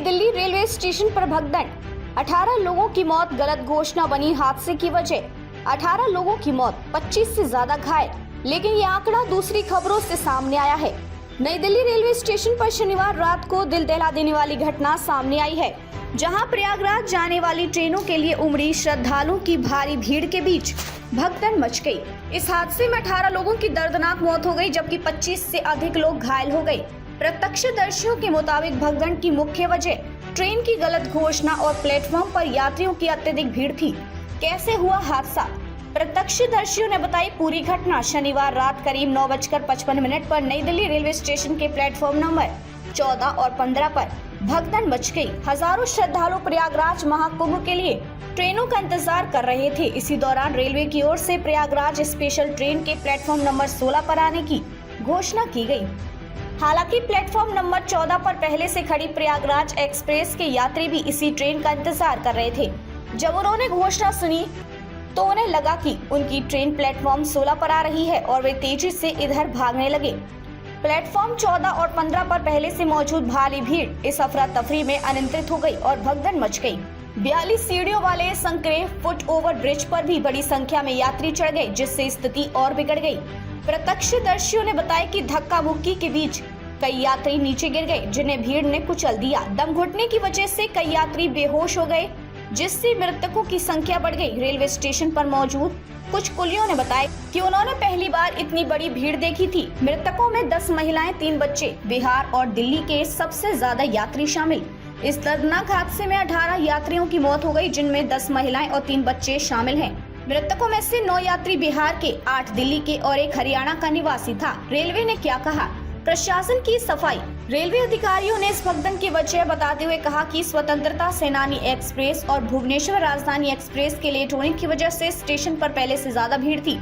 Delhi railway station पर भगदड़, 18 लोगों की मौत गलत घोषणा बनी हादसे की वजह। 18 लोगों की मौत, 25 से ज्यादा घायल, लेकिन ये आंकड़ा दूसरी खबरों से सामने आया है। नई दिल्ली रेलवे स्टेशन पर शनिवार रात को दिल दहला देने वाली घटना सामने आई है, जहां प्रयागराज जाने वाली ट्रेनों के लिए उमड़ी श्रद्धालुओं की भारी भीड़ के बीच भगदड़ मच गई। इस हादसे में 18 लोगों की दर्दनाक मौत हो गई, जबकि 25 से अधिक लोग घायल हो गए। प्रत्यक्षदर्शियों के मुताबिक भगदड़ की मुख्य वजह ट्रेन की गलत घोषणा और प्लेटफॉर्म पर यात्रियों की अत्यधिक भीड़ थी। कैसे हुआ हादसा? प्रत्यक्षदर्शियों ने बताई पूरी घटना शनिवार रात करीब 9:55 पर नई दिल्ली रेलवे स्टेशन के प्लेटफॉर्म नंबर 14 और 15 पर भगदड़ मच गई। हजारों श्रद्धालु प्रयागराज महाकुंभ के लिए ट्रेनों का इंतजार कर रहे थे। इसी दौरान रेलवे की ओर से प्रयागराज स्पेशल ट्रेन के प्लेटफॉर्म नंबर 16 पर आने की घोषणा की गई। हालांकि प्लेटफॉर्म नंबर 14 पर पहले से खड़ी प्रयागराज एक्सप्रेस के यात्री भी इसी ट्रेन का इंतजार कर रहे थे। जब उन्होंने घोषणा सुनी तो उन्हें लगा कि उनकी ट्रेन प्लेटफॉर्म 16 पर आ रही है और वे तेजी से इधर भागने लगे। प्लेटफॉर्म 14 और 15 पर पहले से मौजूद भारी भीड़ इस अफरा तफरी में अनियंत्रित हो गई और भगदड़ मच गई। 42 सीढ़ियों वाले संकरे फुट ओवर ब्रिज पर भी बड़ी संख्या में यात्री चढ़ गए, जिससे स्थिति और बिगड़ गई। प्रत्यक्षदर्शियों ने बताया कि धक्का मुक्की के बीच कई यात्री नीचे गिर गए, जिन्हें भीड़ ने कुचल दिया। दम घुटने की वजह से कई यात्री बेहोश हो गए, जिससे मृतकों की संख्या बढ़ गई। रेलवे स्टेशन पर मौजूद कुछ कुलियों ने बताया कि उन्होंने पहली बार इतनी बड़ी भीड़ देखी थी। मृतकों में 10 महिलाएं, 3 बच्चे, बिहार और दिल्ली के सबसे ज्यादा यात्री शामिल। इस दर्दनाक हादसे में 18 यात्रियों की मौत हो गई, जिनमें 10 महिलाएं और 3 बच्चे शामिल हैं। मृतकों में से 9 यात्री बिहार के, 8 दिल्ली के और 1 हरियाणा का निवासी था। रेलवे ने क्या कहा? प्रशासन की सफाई। रेलवे अधिकारियों ने इस भगदड़ की वजह बताते हुए कहा कि स्वतंत्रता सेनानी एक्सप्रेस और भुवनेश्वर राजधानी एक्सप्रेस के लेट होने की वजह से स्टेशन पर पहले से ज्यादा भीड़ थी।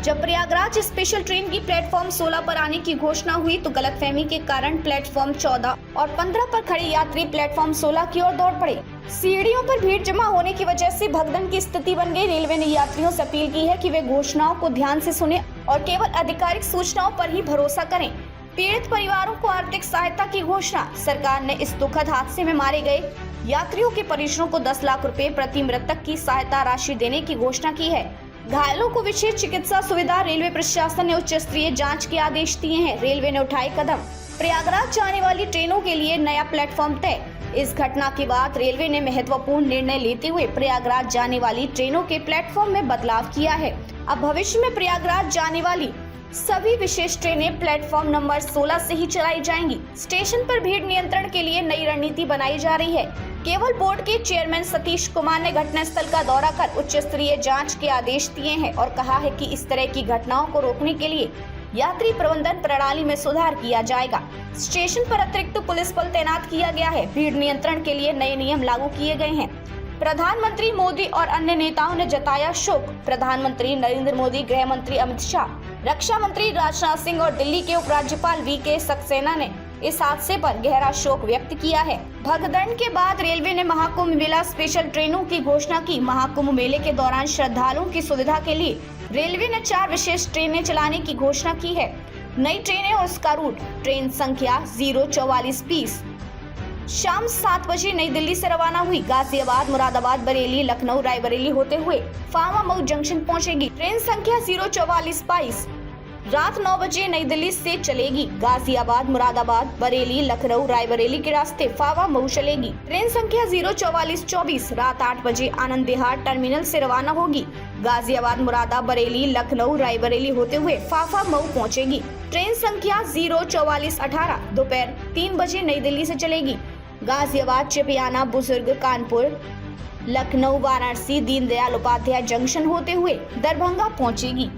जब प्रयागराज स्पेशल ट्रेन की प्लेटफॉर्म 16 पर आने की घोषणा हुई तो गलतफहमी के कारण प्लेटफॉर्म 14 और 15 पर खड़े यात्री प्लेटफॉर्म 16 की ओर दौड़ पड़े। सीढ़ियों पर भीड़ जमा होने की वजह से भगदड़ की स्थिति बन गई। रेलवे ने यात्रियों से अपील की है कि वे घोषणाओं को ध्यान से सुने और केवल आधिकारिक सूचनाओं पर ही भरोसा करें। पीड़ित परिवारों को आर्थिक सहायता की घोषणा। सरकार ने इस दुखद हादसे में मारे गए यात्रियों के परिजनों को 10 लाख रुपए प्रति मृतक की सहायता राशि देने की घोषणा की है। घायलों को विशेष चिकित्सा सुविधा। रेलवे प्रशासन ने उच्च स्तरीय जांच के आदेश दिए हैं। रेलवे ने उठाए कदम। प्रयागराज जाने वाली ट्रेनों के लिए नया प्लेटफॉर्म तय। इस घटना के बाद रेलवे ने महत्वपूर्ण निर्णय लेते हुए प्रयागराज जाने वाली ट्रेनों के प्लेटफॉर्म में बदलाव किया है। अब भविष्य में प्रयागराज जाने वाली सभी विशेष ट्रेनें प्लेटफॉर्म नंबर 16 से ही चलाई जाएंगी। स्टेशन पर भीड़ नियंत्रण के लिए नई रणनीति बनाई जा रही है। केवल बोर्ड के चेयरमैन सतीश कुमार ने घटनास्थल का दौरा कर उच्च स्तरीय जांच के आदेश दिए हैं और कहा है कि इस तरह की घटनाओं को रोकने के लिए यात्री प्रबंधन प्रणाली में सुधार किया जाएगा। स्टेशन पर अतिरिक्त पुलिस बल तैनात किया गया है। भीड़ नियंत्रण के लिए नए नियम लागू किए गए हैं। प्रधानमंत्री मोदी और अन्य नेताओं ने जताया शोक। प्रधानमंत्री नरेंद्र मोदी, गृह मंत्री अमित शाह, रक्षा मंत्री राजनाथ सिंह और दिल्ली के उपराज्यपाल वी.के. सक्सेना ने इस हादसे पर गहरा शोक व्यक्त किया है। भगदड़ के बाद रेलवे ने महाकुंभ मेला स्पेशल ट्रेनों की घोषणा की। महाकुंभ मेले के दौरान श्रद्धालुओं की सुविधा के लिए रेलवे ने 4 विशेष ट्रेनें चलाने की घोषणा की है। नई ट्रेनें और उसका रूट। ट्रेन संख्या 04420 शाम 7 बजे नई दिल्ली से रवाना हुई। गाजियाबाद, मुरादाबाद, बरेली, लखनऊ, रायबरेली होते हुए फार्मा मऊ जंक्शन पहुंचेगी। ट्रेन संख्या 04422 रात 9 बजे नई दिल्ली से चलेगी। गाजियाबाद, मुरादाबाद, बरेली, लखनऊ, रायबरेली के रास्ते फावा मऊ चलेगी। ट्रेन संख्या 04424 रात 8 बजे आनंद विहार टर्मिनल से रवाना होगी। गाजियाबाद, मुरादा, बरेली, लखनऊ, रायबरेली होते हुए फाफा मऊ पहुंचेगी। ट्रेन संख्या 04418 दोपहर 3 बजे नई दिल्ली से चलेगी। गाजियाबाद, चिपियाना, बुजुर्ग, कानपुर, लखनऊ, वाराणसी, दीनदयाल उपाध्याय जंक्शन होते हुए दरभंगा पहुंचेगी।